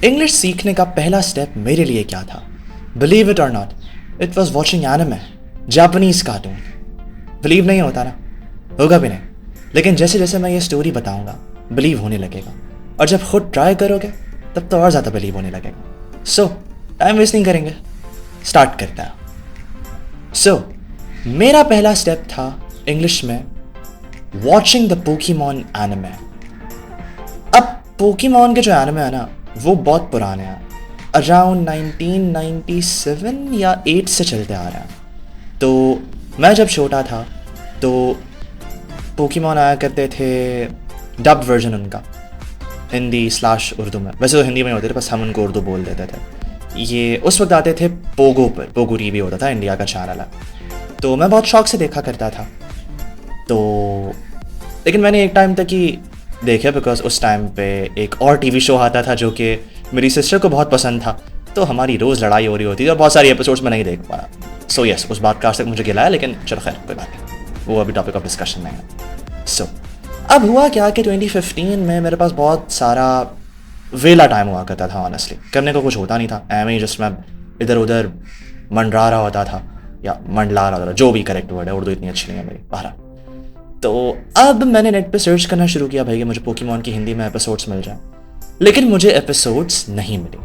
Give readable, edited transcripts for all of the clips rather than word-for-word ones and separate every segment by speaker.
Speaker 1: English सीखने का पहला स्टेप मेरे लिए क्या था? बिलीव इट और not, it was watching anime, Japanese cartoon. Believe नहीं होता ना, होगा भी नहीं, लेकिन जैसे जैसे मैं ये स्टोरी बताऊंगा बिलीव होने लगेगा, और जब खुद ट्राई करोगे तब तो और ज़्यादा बिलीव होने लगेगा। सो टाइम वेस्ट नहीं करेंगे, स्टार्ट करते हैं। सो मेरा पहला स्टेप था इंग्लिश में वॉचिंग द पोकेमॉन एनिमे। अब पोकेमॉन के जो एनिमे है ना वो बहुत पुराने हैं, अराउंड 1997 या 8 से चलते आ रहे हैं। तो मैं जब छोटा था तो पोकेमॉन आया करते थे डब्ड वर्जन उनका, हिंदी/उर्दू में। वैसे तो हिंदी में होते थे, बस हम उनको उर्दू बोल देते थे। ये उस वक्त आते थे पोगो पर, पोगो टीवी होता था, इंडिया का चैनल है। तो मैं बहुत शौक से देखा करता था। तो लेकिन मैंने एक टाइम तक ही देखे, बिकॉज उस टाइम पे एक और टीवी शो आता था जो कि मेरी सिस्टर को बहुत पसंद था, तो हमारी रोज़ लड़ाई हो रही होती थी और बहुत सारी एपिसोड्स में नहीं देख पाया। सो यस, उस बात का आज तक मुझे गिला है, लेकिन चलो खैर कोई बात नहीं, वो अभी टॉपिक ऑफ डिस्कशन नहीं है। सो अब हुआ क्या कि 2015 में मेरे पास बहुत सारा वेला टाइम हुआ करता था। ऑनेस्टली करने को कुछ होता नहीं था, एम ही जस्ट मैं इधर उधर मंडरा रहा होता था या मंडला रहा होता था, जो भी करेक्ट वर्ड है, उर्दू इतनी अच्छी नहीं है मेरी बहरा। तो अब मैंने नेट पे सर्च करना शुरू किया भाई कि मुझे पोकेमॉन की हिंदी में एपिसोड्स मिल जाए, लेकिन मुझे एपिसोड्स नहीं मिले।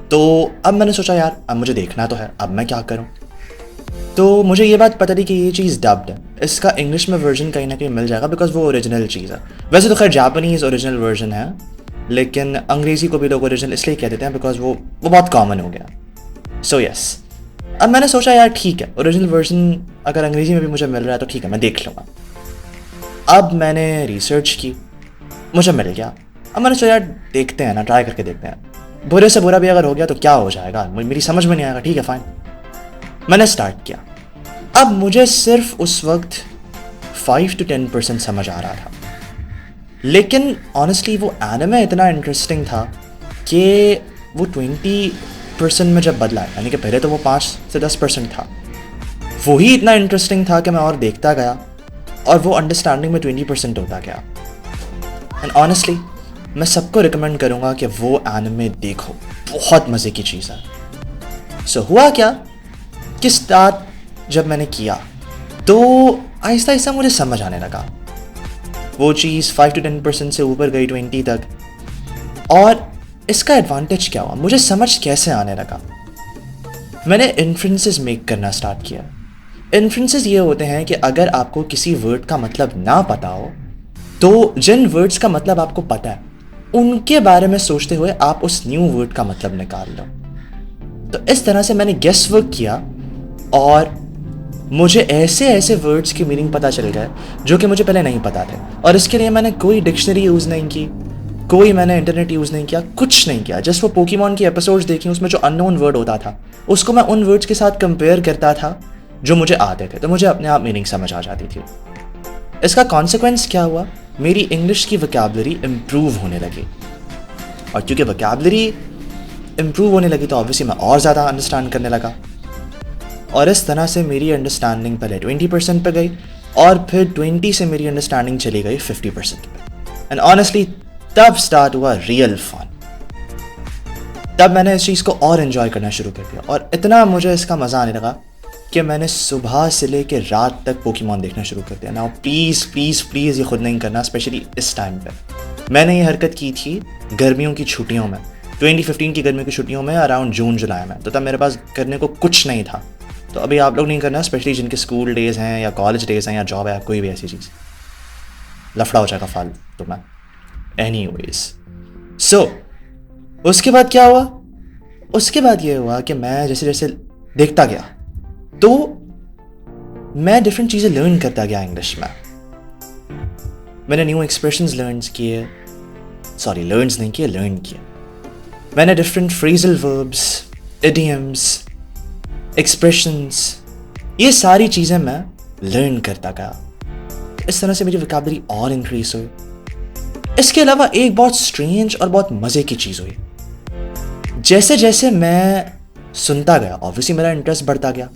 Speaker 1: तो अब मैंने सोचा यार अब मुझे देखना तो है, अब मैं क्या करूं। तो मुझे ये बात पता थी कि ये चीज़ डब्ड है, इसका इंग्लिश में वर्जन कहीं ना कहीं मिल जाएगा, बिकॉज वो ओरिजिनल चीज़ है। वैसे तो खैर जापानीज़ ओरिजिनल वर्जन है, लेकिन अंग्रेज़ी को भी लोग ओरिजिनल इसलिए कह देते हैं बिकॉज वो बहुत कॉमन हो गया। सो यस, अब मैंने सोचा यार ठीक है, ओरिजिनल वर्जन अगर अंग्रेज़ी में भी मुझे मिल रहा है तो ठीक है, मैं देख लूँगा। अब मैंने रिसर्च की, मुझे मिल गया। अब मैंने सोचा यार देखते हैं ना, ट्राई करके देखते हैं, बुरे से बुरा भी अगर हो गया तो क्या हो जाएगा, मेरी समझ में नहीं आएगा, ठीक है फाइन। मैंने स्टार्ट किया। अब मुझे सिर्फ उस वक्त 5 to 10% समझ आ रहा था, लेकिन ऑनेस्टली वो एनिमे इतना इंटरेस्टिंग था कि वो 20% में जब बदला, यानी कि पहले तो वो 5 से 10% था, वही इतना इंटरेस्टिंग था कि मैं और देखता गया और वो अंडरस्टैंडिंग में 20% होता गया। एंड ऑनेस्टली मैं सबको रिकमेंड करूँगा कि वो एनिमे देखो, बहुत मज़े की चीज़ है। सो हुआ क्या कि स्टार्ट जब मैंने किया तो आहिस्ता आहिस्ता मुझे समझ आने लगा। वो चीज़ 5 to 10% से ऊपर गई 20 तक, और इसका एडवांटेज क्या हुआ, मुझे समझ कैसे आने लगा। मैंने इन्फ्रेंसेस मेक करना स्टार्ट किया। इन्फ्रेंसेस ये होते हैं कि अगर आपको किसी वर्ड का मतलब ना पता हो तो जिन वर्ड्स का मतलब आपको पता है उनके बारे में सोचते हुए आप उस न्यू वर्ड का मतलब निकाल लो। तो इस तरह से मैंने गेस वर्क किया और मुझे ऐसे ऐसे वर्ड्स की मीनिंग पता चल गए जो कि मुझे पहले नहीं पता थे। और इसके लिए मैंने कोई डिक्शनरी यूज़ नहीं की, कोई मैंने इंटरनेट यूज़ नहीं किया, कुछ नहीं किया। जस्ट वो पोकेमॉन की एपिसोड्स देखी, उसमें जो अननोन वर्ड होता था उसको मैं उन वर्ड्स के साथ कंपेयर करता था जो मुझे आते थे, तो मुझे अपने आप मीनिंग समझ आ जाती थी। इसका कॉन्सिक्वेंस क्या हुआ, मेरी इंग्लिश की वोकैबुलरी इम्प्रूव होने लगी, और क्योंकि वोकैबुलरी इम्प्रूव होने लगी तो ऑब्वियसली मैं और ज़्यादा अंडरस्टैंड करने लगा। और इस तरह से मेरी अंडरस्टैंडिंग पहले 20% पे गई और फिर 20 से मेरी अंडरस्टैंडिंग चली गई 50% पे। एंड ऑनेस्टली तब स्टार्ट हुआ रियल फन। तब मैंने इस चीज़ को और एंजॉय करना शुरू कर दिया, और इतना मुझे इसका मज़ा आने लगा कि मैंने सुबह से लेकर रात तक पोकेमॉन देखना शुरू कर दिया। नाउ प्लीज़ प्लीज़ प्लीज़ ये खुद नहीं करना, स्पेशली इस टाइम पे। मैंने ये हरकत की थी गर्मियों की छुट्टियों में, 2015 की गर्मियों की छुट्टियों में, अराउंड जून जुलाई में। तो तब मेरे पास करने को कुछ नहीं था। तो अभी आप लोग नहीं करना, स्पेशली जिनके स्कूल डेज़ हैं या कॉलेज डेज़ हैं या जॉब है, कोई भी ऐसी चीज़, लफड़ा हो जाएगा फालतू में। एनीवेज, सो उसके बाद क्या हुआ, उसके बाद ये हुआ कि मैं जैसे जैसे देखता गया तो मैं डिफरेंट चीज़ें लर्न करता गया इंग्लिश में। मैंने न्यू एक्सप्रेशंस लर्न किए। मैंने different phrasal verbs, idioms, expressions, ये सारी चीज़ें मैं लर्न करता गया। इस तरह से मेरी वोकैबुलरी और इंक्रीज हुई। इसके अलावा एक बहुत स्ट्रेंज और बहुत मज़े की चीज़ हुई। जैसे जैसे मैं सुनता गया ऑब्वियसली मेरा इंटरेस्ट बढ़ता गया,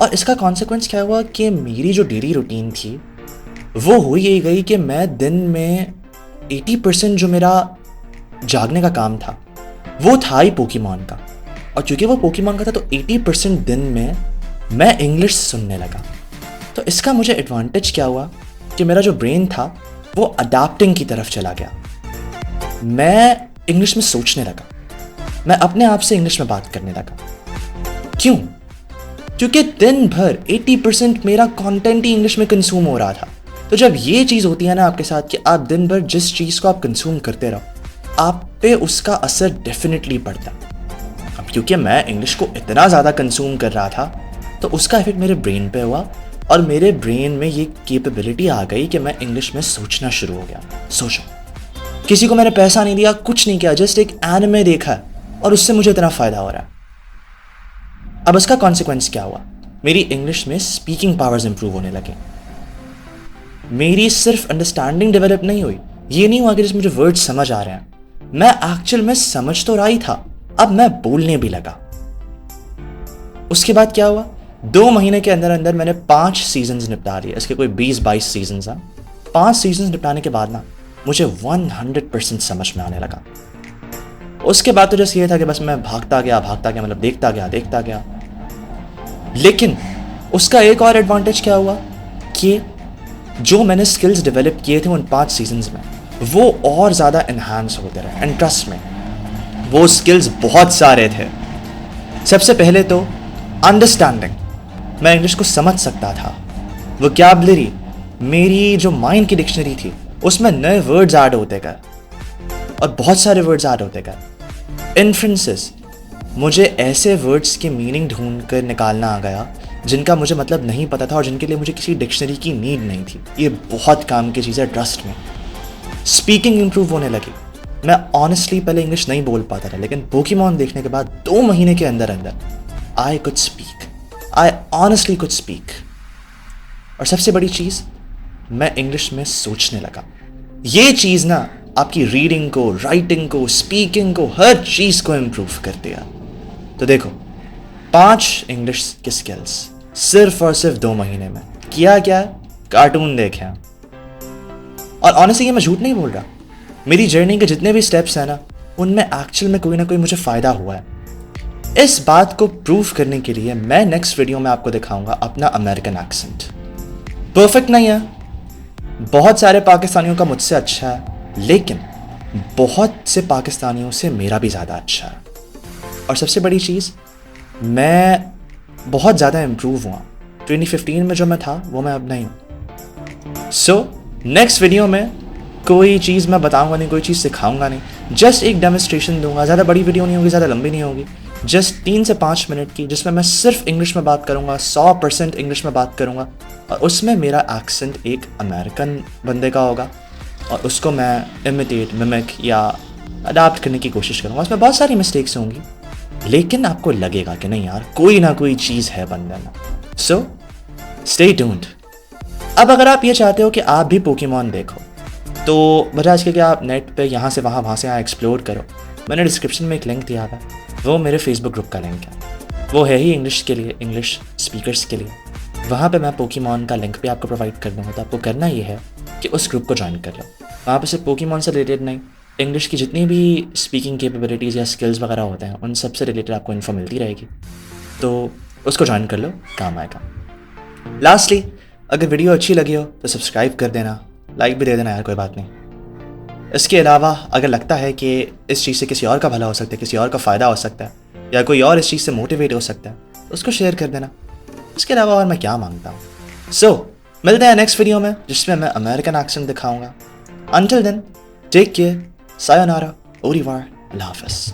Speaker 1: और इसका कॉन्सिक्वेंस क्या हुआ कि मेरी जो डेली रूटीन थी वो हो ही गई कि मैं दिन में 80% जो मेरा जागने का काम था वो था ही पोकेमॉन का, और चूंकि वो पोकेमॉन का था तो 80% दिन में मैं इंग्लिश सुनने लगा। तो इसका मुझे एडवांटेज क्या हुआ कि मेरा जो ब्रेन था वो अडैप्टिंग की तरफ चला गया। मैं इंग्लिश में सोचने लगा, मैं अपने आप से इंग्लिश में बात करने लगा। क्यों? क्योंकि दिन भर 80% मेरा कंटेंट ही इंग्लिश में कंज्यूम हो रहा था। तो जब ये चीज़ होती है ना आपके साथ कि आप दिन भर जिस चीज़ को आप कंज्यूम करते रहो, आप पे उसका असर डेफिनेटली पड़ता। अब क्योंकि मैं इंग्लिश को इतना ज़्यादा कंज्यूम कर रहा था तो उसका इफेक्ट मेरे ब्रेन पे हुआ, और मेरे ब्रेन में ये कैपेबिलिटी आ गई कि मैं इंग्लिश में सोचना शुरू हो गया। सोचो, किसी को मैंने पैसा नहीं दिया, कुछ नहीं किया, जस्ट एक एनिमे देखा और उससे मुझे इतना फ़ायदा हो रहा है। अब उसका कॉन्सिक्वेंस क्या हुआ? मेरी इंग्लिश में स्पीकिंग पावर्स इंप्रूव होने लगे। मेरी सिर्फ अंडरस्टैंडिंग डेवलप नहीं हुई, ये नहीं हुआ कि जिसमें मुझे वर्ड समझ आ रहे हैं, मैं एक्चुअल में समझ तो रहा ही था, अब मैं बोलने भी लगा। उसके बाद क्या हुआ? 2 महीने के अंदर अंदर मैंने 5 सीजन्स निपटा लिए। इसके कोई 20-22 सीजन्स हैं। 5 सीजन्स निपटाने के बाद ना मुझे 100% समझ में आने लगा। उसके बाद तो जैसे ये था कि बस मैं भागता गया, मतलब देखता गया। लेकिन उसका एक और एडवांटेज क्या हुआ कि जो मैंने स्किल्स डेवलप किए थे उन 5 सीजन्स में, वो और ज़्यादा इन्हांस होते रहे। एंड ट्रस्ट में, वो स्किल्स बहुत सारे थे। सबसे पहले तो अंडरस्टैंडिंग, मैं इंग्लिश को समझ सकता था। वोकैबुलरी, मेरी जो माइंड की डिक्शनरी थी उसमें नए वर्ड्स ऐड होते गए, और बहुत सारे वर्ड्स ऐड होते गए। इन्फ्रेंसेस, मुझे ऐसे वर्ड्स की मीनिंग ढूंढ कर निकालना आ गया जिनका मुझे मतलब नहीं पता था और जिनके लिए मुझे किसी डिक्शनरी की नीड नहीं थी। ये बहुत काम की चीज़ है, ट्रस्ट में। स्पीकिंग इंप्रूव होने लगी। मैं ऑनेस्टली पहले इंग्लिश नहीं बोल पाता था, लेकिन पोकेमॉन देखने के बाद 2 महीने के अंदर अंदर I could speak, I honestly could speak. और सबसे बड़ी चीज़, मैं इंग्लिश में सोचने लगा। ये चीज़ ना आपकी रीडिंग को, राइटिंग को, स्पीकिंग को, हर चीज़ को इम्प्रूव करती है। तो देखो, 5 इंग्लिश के स्किल्स सिर्फ और सिर्फ 2 महीने में। किया क्या? कार्टून देखे। और ऑनेस्टली ये मैं झूठ नहीं बोल रहा, मेरी जर्नी के जितने भी स्टेप्स हैं ना, उनमें एक्चुअल में कोई ना कोई मुझे फ़ायदा हुआ है। इस बात को प्रूव करने के लिए मैं नेक्स्ट वीडियो में आपको दिखाऊंगा अपना अमेरिकन एक्सेंट। परफेक्ट नहीं है, बहुत सारे पाकिस्तानियों का मुझसे अच्छा है, लेकिन बहुत से पाकिस्तानियों से मेरा भी ज़्यादा अच्छा है। और सबसे बड़ी चीज़, मैं बहुत ज़्यादा इम्प्रूव हुआ। 2015 में जो मैं था वो मैं अब नहीं हूँ। सो नेक्स्ट वीडियो में कोई चीज़ मैं बताऊंगा नहीं, कोई चीज़ सिखाऊंगा नहीं, जस्ट एक डेमोन्स्ट्रेशन दूंगा। ज़्यादा बड़ी वीडियो नहीं होगी, ज़्यादा लंबी नहीं होगी, जस्ट 3 से 5 मिनट की, जिसमें मैं सिर्फ इंग्लिश में बात करूंगा, 100% इंग्लिश में बात करूंगा। और उसमें मेरा एक्सेंट एक अमेरिकन बंदे का होगा और उसको मैं इमिटेट, मिमिक या अडाप्ट करने की कोशिश करूंगा। उसमें बहुत सारी मिस्टेक्स होंगी, लेकिन आपको लगेगा कि नहीं यार, कोई ना कोई चीज़ है बंदे में। So stay tuned. अब अगर आप ये चाहते हो कि आप भी पोकेमॉन देखो, तो बजाय इसके कि आप नेट पे यहाँ से वहाँ से यहाँ एक्सप्लोर करो, मैंने डिस्क्रिप्शन में एक लिंक दिया था, वो मेरे फेसबुक ग्रुप का लिंक है। वो है ही इंग्लिश के लिए, इंग्लिश स्पीकर्स के लिए। वहाँ पे मैं पोकेमॉन का लिंक भी आपको प्रोवाइड कर दूँगा। तो आपको करना ये है कि उस ग्रुप को ज्वाइन कर लो। वहाँ पे सिर्फ पोकेमॉन से रिलेटेड नहीं, इंग्लिश की जितनी भी स्पीकिंग कैपेबिलिटीज़ या स्किल्स वगैरह होते हैं, उन सब से रिलेटेड आपको इन्फो मिलती रहेगी। तो उसको ज्वाइन कर लो, काम आएगा। लास्टली, अगर वीडियो अच्छी लगी हो तो सब्सक्राइब कर देना, लाइक भी दे देना यार, कोई बात नहीं। इसके अलावा अगर लगता है कि इस चीज़ से किसी और का भला हो सकता है, किसी और का फ़ायदा हो सकता है, या कोई और इस चीज़ से मोटिवेट हो सकता है, तो उसको शेयर कर देना। इसके अलावा और मैं क्या मांगता हूँ। सो मिलते हैं नेक्स्ट वीडियो में, जिसमें मैं अमेरिकन एक्सेंट दिखाऊंगा। अंटिल देन, टेक केयर, सायोनारा, ओरिवार, अल्लाह हाफ़िज़।